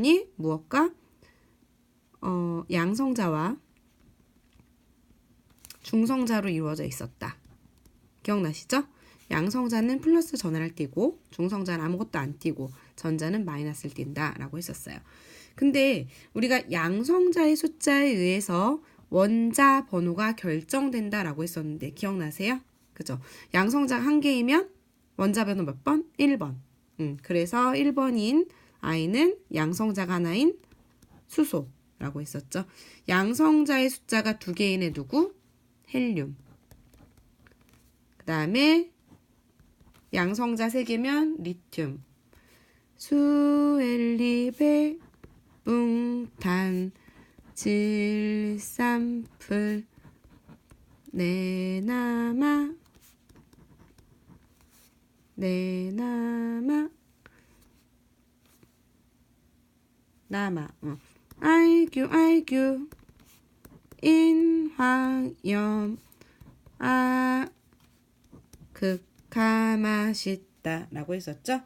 이 무엇과 양성자와 중성자로 이루어져 있었다. 기억나시죠? 양성자는 플러스 전하를 띄고 중성자는 아무것도 안 띄고 전자는 마이너스를 띈다 라고 했었어요. 근데 우리가 양성자의 숫자에 의해서 원자 번호가 결정된다 라고 했었는데 기억나세요? 그죠? 양성자가 한 개이면 원자 번호 몇 번? 1번. 그래서 1번인 I는 양성자가 하나인 수소라고 했었죠. 양성자의 숫자가 두 개인 애 누구? 헬륨. 그 다음에 양성자 세 개면 리튬. 수엘리베 붕탄 질산풀 네나마 나마 알규 인화염 극하맛있다 라고 했었죠.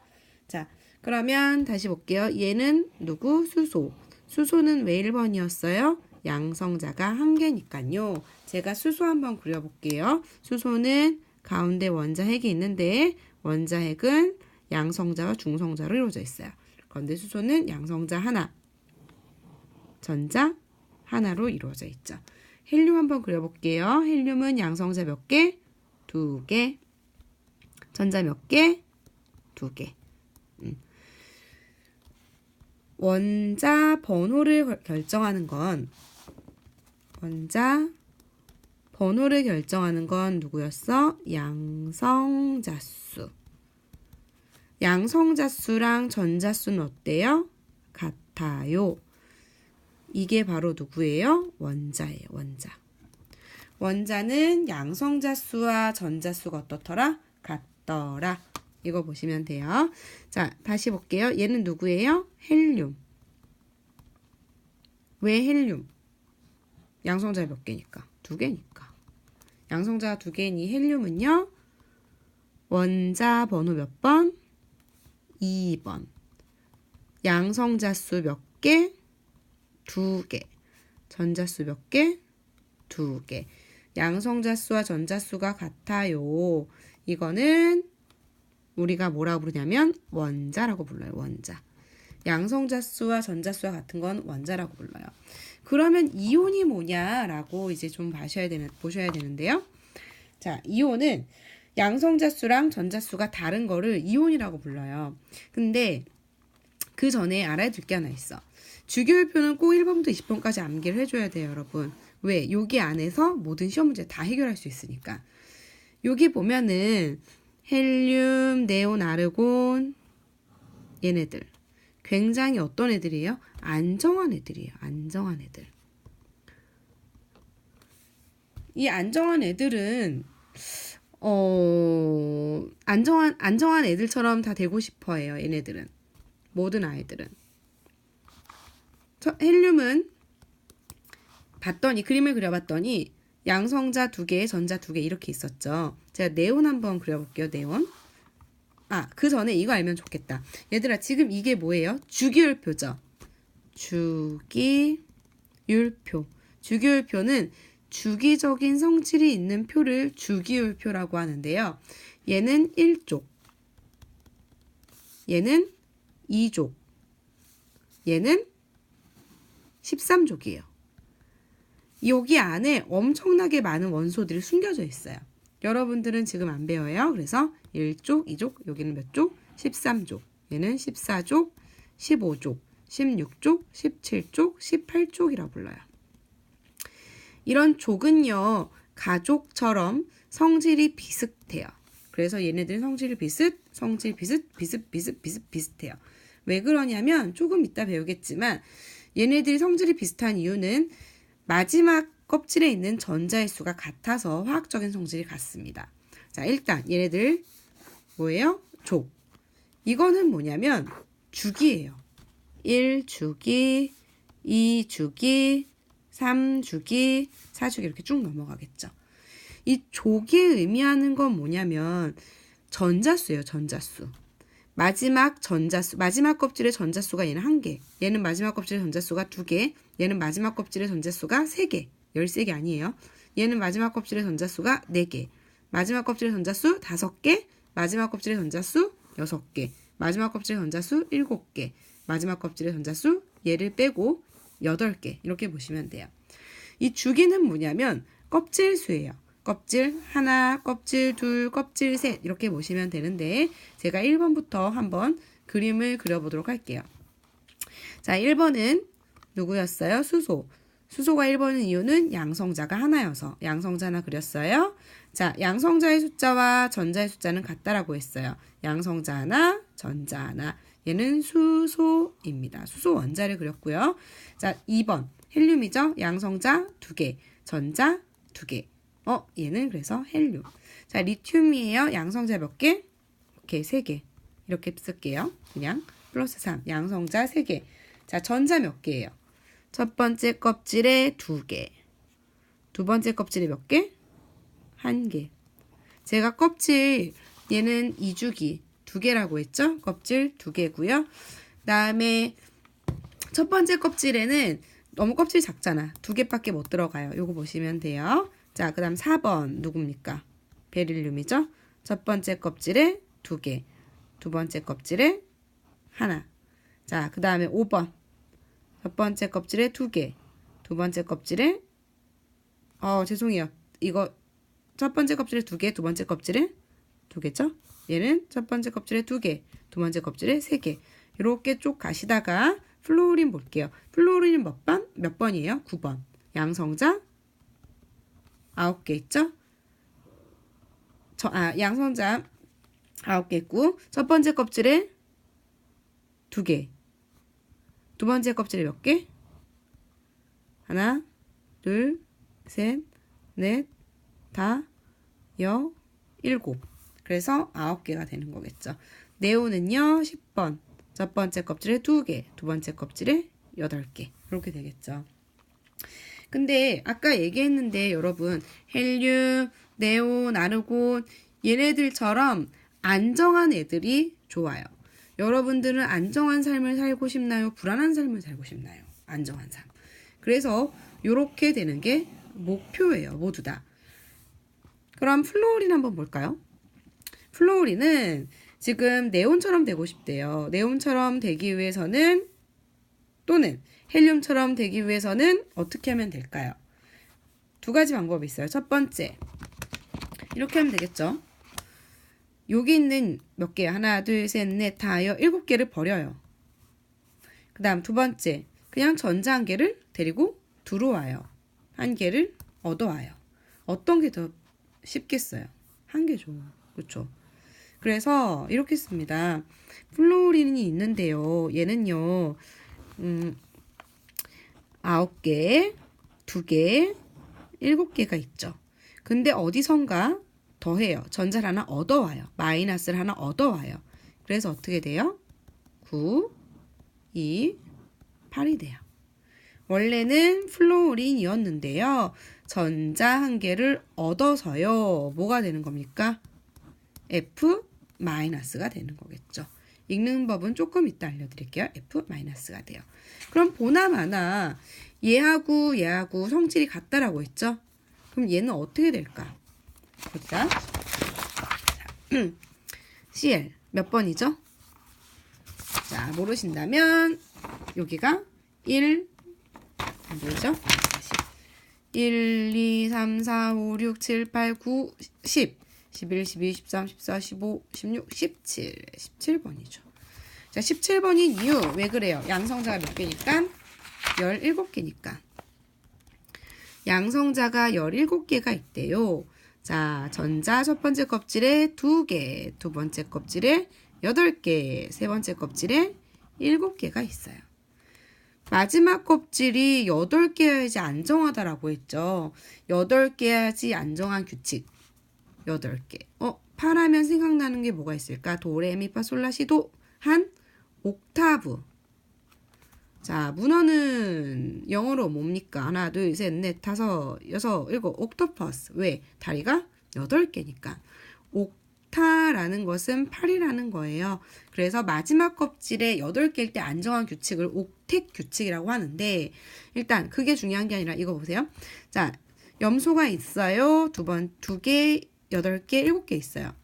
자, 그러면 다시 볼게요. 얘는 누구? 수소. 수소는 왜 1번이었어요? 양성자가 한 개니까요. 제가 수소 한번 그려볼게요. 수소는 가운데 원자핵이 있는데 원자핵은 양성자와 중성자로 이루어져 있어요. 그런데 수소는 양성자 하나, 전자 하나로 이루어져 있죠. 헬륨 한번 그려볼게요. 헬륨은 양성자 몇 개? 두 개. 전자 몇 개? 두 개. 원자 번호를 결정하는 건 누구였어? 양성자수. 양성자수랑 전자수는 어때요? 같아요. 이게 바로 누구예요? 원자예요. 원자는 양성자수와 전자수가 어떻더라? 같더라. 이거 보시면 돼요. 자, 다시 볼게요. 얘는 누구예요? 헬륨. 왜 헬륨? 양성자 몇 개니까? 두 개니까. 양성자가 두 개니 헬륨은요. 원자 번호 몇 번? 2번. 양성자수 몇 개? 두 개. 전자수 몇 개? 두 개. 양성자수와 전자수가 같아요. 이거는 우리가 뭐라고 부르냐면 원자라고 불러요. 원자. 양성자수와 전자수와 같은 건 원자라고 불러요. 그러면 이온이 뭐냐라고 이제 좀 보셔야 되는데요. 자, 이온은 양성자수랑 전자수가 다른 거를 이온이라고 불러요. 근데 그 전에 알아야 될 게 하나 있어. 주기율표는 꼭 1번부터 20번까지 암기를 해줘야 돼요, 여러분. 왜? 여기 안에서 모든 시험 문제 다 해결할 수 있으니까. 여기 보면은 헬륨, 네온, 아르곤 얘네들 굉장히 어떤 애들이에요? 안정한 애들이에요. 안정한 애들. 이 안정한 애들은 안정한 애들처럼 다 되고 싶어 해요. 얘네들은. 모든 아이들은. 헬륨은 그림을 그려봤더니 양성자 두 개, 전자 두 개 이렇게 있었죠. 제가 네온 한번 그려볼게요. 네온. 그 전에 이거 알면 좋겠다. 얘들아, 지금 이게 뭐예요? 주기율표죠. 주기율표. 주기율표는 주기적인 성질이 있는 표를 주기율표라고 하는데요. 얘는 1족. 얘는 2족. 얘는 13족이에요. 여기 안에 엄청나게 많은 원소들이 숨겨져 있어요. 여러분들은 지금 안 배워요. 그래서 1족, 2족, 여기는 몇 족? 13족. 얘는 14족, 15족, 16족, 17족, 18족이라고 불러요. 이런 족은요, 가족처럼 성질이 비슷해요. 그래서 얘네들 성질 비슷해요. 왜 그러냐면 조금 이따 배우겠지만 얘네들이 성질이 비슷한 이유는 마지막 껍질에 있는 전자의 수가 같아서 화학적인 성질이 같습니다. 자, 일단 얘네들 뭐예요? 족. 이거는 뭐냐면 주기예요. 1주기, 2주기, 3주기, 4주기 이렇게 쭉 넘어가겠죠. 이 족이 의미하는 건 뭐냐면 전자수예요. 전자수. 마지막 껍질의 전자수가 얘는 1개, 얘는 마지막 껍질의 전자수가 2개, 얘는 마지막 껍질의 전자수가 3개, 13개 아니에요. 얘는 마지막 껍질의 전자수가 4개, 마지막 껍질의 전자수 5개, 마지막 껍질의 전자수 6개, 마지막 껍질의 전자수 7개, 마지막 껍질의 전자수 얘를 빼고 8개, 이렇게 보시면 돼요. 이 주기는 뭐냐면 껍질 수예요. 껍질 하나, 껍질 둘, 껍질 셋, 이렇게 보시면 되는데 제가 1번부터 한번 그림을 그려보도록 할게요. 자, 1번은 누구였어요? 수소. 수소가 1번인 이유는 양성자가 하나여서 양성자 하나 그렸어요. 자, 양성자의 숫자와 전자의 숫자는 같다라고 했어요. 양성자 하나, 전자 하나. 얘는 수소입니다. 수소 원자를 그렸고요. 자, 2번 헬륨이죠. 양성자 2개, 전자 2개. 얘는 그래서 헬륨. 자, 리튬이에요. 양성자 몇 개? 오케이, 3개. 이렇게 쓸게요. 그냥 플러스 3. 양성자 3개. 자, 전자 몇 개예요? 첫 번째 껍질에 2개. 두 번째 껍질에 몇 개? 1개. 제가 껍질 얘는 2주기 2개라고 했죠? 껍질 2개고요. 그다음에 첫 번째 껍질에는 너무 껍질 작잖아. 2개밖에 못 들어가요. 요거 보시면 돼요. 자, 그 다음 4번 누굽니까? 베릴륨이죠? 첫 번째 껍질에 2개, 두 번째 껍질에 하나. 자, 그 다음에 5번 첫 번째 껍질에 2개, 두 번째 껍질에 죄송해요. 이거 첫 번째 껍질에 2개, 두 번째 껍질에 2개죠? 얘는 첫 번째 껍질에 2개, 두 번째 kop질에 3개. 이렇게 쭉 가시다가 플로우린 볼게요. 플로우린은 몇 번이에요? 9번. 양성자 9개 있죠? 양성자 9개 있고 첫 번째 껍질에 2개. 두 번째 껍질에 몇 개? 하나, 둘, 셋, 넷, 다, 여, 7. 그래서 9개가 되는 거겠죠. 네온은요, 10번. 첫 번째 껍질에 2개, 두 번째 껍질에 8개. 이렇게 되겠죠. 근데 아까 얘기했는데 여러분, 헬륨, 네온, 아르곤 얘네들처럼 안정한 애들이 좋아요. 여러분들은 안정한 삶을 살고 싶나요? 불안한 삶을 살고 싶나요? 안정한 삶. 그래서 이렇게 되는 게 목표예요. 모두 다. 그럼 플로우린 한번 볼까요? 플로우린은 지금 네온처럼 되고 싶대요. 네온처럼 되기 위해서는 또는 헬륨처럼 되기 위해서는 어떻게 하면 될까요? 두 가지 방법이 있어요. 첫 번째, 이렇게 하면 되겠죠. 여기 있는 몇 개요? 하나, 둘, 셋, 넷, 다, 여, 7개를 버려요. 그 다음 두 번째, 그냥 전자 1개를 데리고 들어와요. 1개를 얻어와요. 어떤 게 더 쉽겠어요? 1개죠. 그렇죠? 그래서 이렇게 씁니다. 플로우린이 있는데요. 얘는요. 9개, 2개, 7개가 있죠. 근데 어디선가 더해요. 전자를 하나 얻어와요. 마이너스를 하나 얻어와요. 그래서 어떻게 돼요? 9, 2, 8이 돼요. 원래는 플로우린이었는데요. 전자 1개를 얻어서요. 뭐가 되는 겁니까? F-가 되는 거겠죠. 읽는 법은 조금 이따 알려드릴게요. F-가 돼요. 그럼 보나마나 얘하고 성질이 같다라고 했죠? 그럼 얘는 어떻게 될까? 보자. Cl 몇 번이죠? 자, 모르신다면 여기가 1 안 보이죠? 1, 2, 3, 4, 5, 6, 7, 8, 9, 10 11, 12, 13, 14, 15, 16, 17 17번이죠. 자, 17번인 이유 왜 그래요? 양성자가 몇 개니까? 17개니까. 양성자가 17개가 있대요. 자, 전자 첫 번째 껍질에 2개, 두 번째 껍질에 8개, 세 번째 껍질에 7개가 있어요. 마지막 껍질이 8개여야지 안정하다라고 했죠. 8개야지 안정한 규칙. 8개. 파라면 생각나는 게 뭐가 있을까? 도레미파솔라시도 한 옥타브. 자, 문어는 영어로 뭡니까? 하나, 둘, 셋, 넷, 다섯, 여섯, 일곱, 옥토퍼스. 왜? 다리가 8개니까. 같아라는 것은 8이라는 거예요. 그래서 마지막 껍질에 8개일 때 안정한 규칙을 옥텟 규칙이라고 하는데 일단 그게 중요한 게 아니라 이거 보세요. 자, 염소가 있어요. 두 개, 8개, 7개 있어요.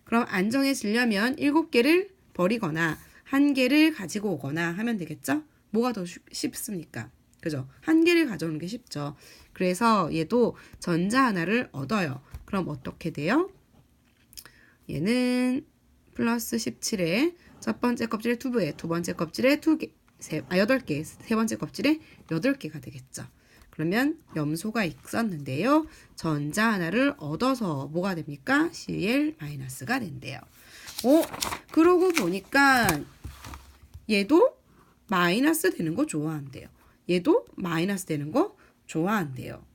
그럼 안정해지려면 7개를 버리거나 1개를 가지고 오거나 하면 되겠죠? 뭐가 더 쉽습니까? 그죠? 1개를 가져오는 게 쉽죠. 그래서 얘도 전자 하나를 얻어요. 그럼 어떻게 돼요? 얘는 플러스 17에 첫 번째 껍질에 2개, 두 번째 껍질에 2개, 8개, 세 번째 kop질에 8개가 되겠죠. 그러면 염소가 있었는데요. 전자 하나를 얻어서 뭐가 됩니까? Cl-가 된대요. 그러고 보니까 얘도 마이너스 되는 거 좋아한대요. 얘도 마이너스 되는 거 좋아한대요.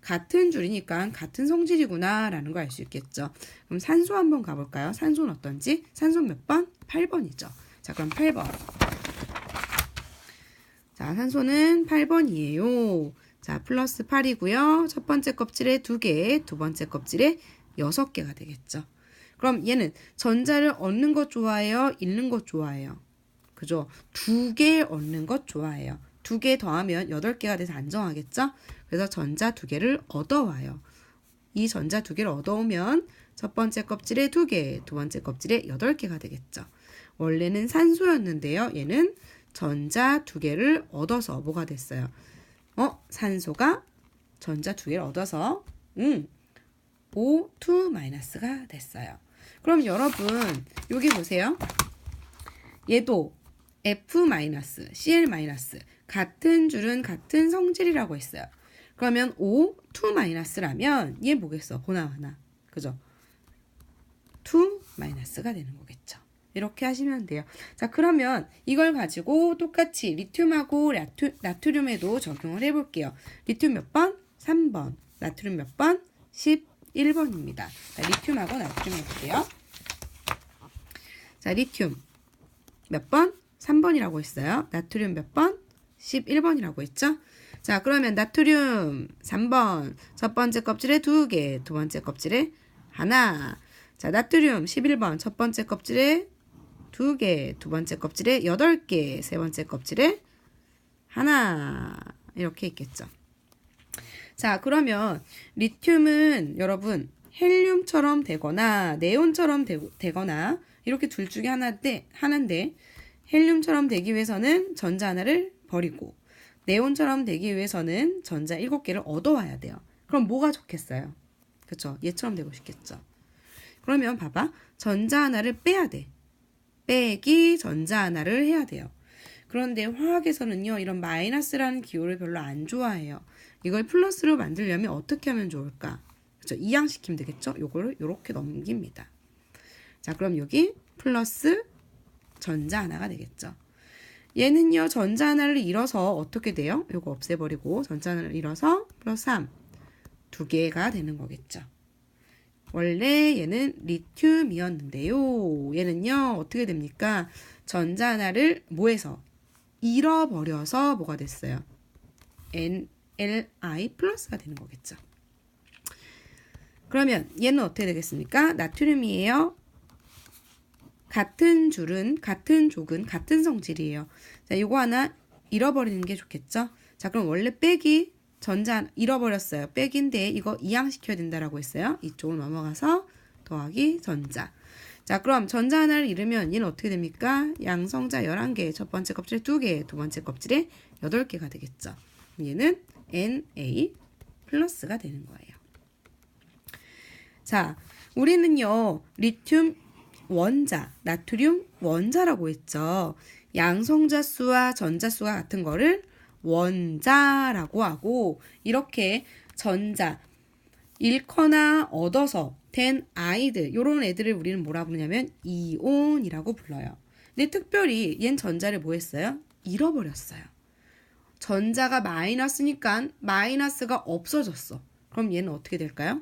같은 줄이니까 같은 성질이구나 라는 걸 알 수 있겠죠. 그럼 산소 한번 가볼까요? 산소는 어떤지? 산소 몇 번? 8번이죠. 자, 그럼 8번. 자, 산소는 8번이에요. 자, 플러스 8이고요. 첫 번째 껍질에 2개, 두 번째 껍질에 6개가 되겠죠. 그럼 얘는 전자를 얻는 것 좋아해요? 잃는 것 좋아해요? 그죠? 2개 얻는 것 좋아해요. 2개 더하면 8개가 돼서 안정하겠죠? 그래서 전자 2개를 얻어와요. 이 전자 2개를 얻어오면 첫 번째 껍질에 2개, 두 번째 껍질에 8개가 되겠죠. 원래는 산소였는데요. 얘는 전자 2개를 얻어서 뭐가 됐어요? 산소가 전자 2개를 얻어서 O2-가 됐어요. 그럼 여러분 여기 보세요. 얘도 F-, Cl- 같은 줄은 같은 성질이라고 했어요. 그러면 O2-라면 얘 뭐겠어? 보나마나. 그죠? 2-가 되는 거겠죠. 이렇게 하시면 돼요. 자, 그러면 이걸 가지고 똑같이 리튬하고 나트륨에도 적용을 해볼게요. 리튬 몇 번? 3번. 나트륨 몇 번? 11번입니다. 자, 리튬하고 나트륨 해볼게요. 자, 리튬 몇 번? 3번이라고 했어요. 나트륨 몇 번? 11번이라고 했죠? 자, 그러면 나트륨 3번. 첫 번째 껍질에 2개, 두 번째 껍질에 1. 자, 나트륨 11번. 첫 번째 껍질에 2개, 두 번째 껍질에 8개, 세 번째 껍질에 1. 이렇게 있겠죠. 자, 그러면 리튬은 여러분 헬륨처럼 되거나 네온처럼 되거나 이렇게 둘 중에 하나인데 헬륨처럼 되기 위해서는 전자 하나를 버리고 네온처럼 되기 위해서는 전자 7개를 얻어와야 돼요. 그럼 뭐가 좋겠어요? 그렇죠? 얘처럼 되고 싶겠죠. 그러면 봐봐. 전자 하나를 빼야 돼. 빼기 전자 하나를 해야 돼요. 그런데 화학에서는요. 이런 마이너스라는 기호를 별로 안 좋아해요. 이걸 플러스로 만들려면 어떻게 하면 좋을까? 그렇죠? 이항시키면 되겠죠? 요거를 이렇게 넘깁니다. 자, 그럼 여기 플러스 전자 하나가 되겠죠. 얘는요. 전자 하나를 잃어서 어떻게 돼요? 요거 없애버리고 전자 하나를 잃어서 플러스 3. 2개가 되는 거겠죠. 원래 얘는 리튬이었는데요. 얘는요. 어떻게 됩니까? 전자 하나를 뭐해서? 잃어버려서 뭐가 됐어요? Ni 플러스가 되는 거겠죠. 그러면 얘는 어떻게 되겠습니까? 나트륨이에요. 같은 줄은, 같은 족은, 같은 성질이에요. 자, 요거 하나 잃어버리는 게 좋겠죠? 자, 그럼 원래 빼기 전자 잃어버렸어요. 빼기인데 이거 이항시켜야 된다라고 했어요. 이쪽으로 넘어가서 더하기 전자. 자, 그럼 전자 하나를 잃으면 얘는 어떻게 됩니까? 양성자 11개, 첫 번째 껍질에 2개, 두 번째 껍질에 8개가 되겠죠. 얘는 Na 플러스가 되는 거예요. 자, 우리는요. 리튬 원자, 나트륨 원자라고 했죠. 양성자수와 전자수가 같은 거를 원자라고 하고 이렇게 전자 잃거나 얻어서 된 아이들 요런 애들을 우리는 뭐라 부르냐면 이온이라고 불러요. 근데 특별히 얜 전자를 뭐 했어요? 잃어버렸어요. 전자가 마이너스니까 마이너스가 없어졌어. 그럼 얘는 어떻게 될까요?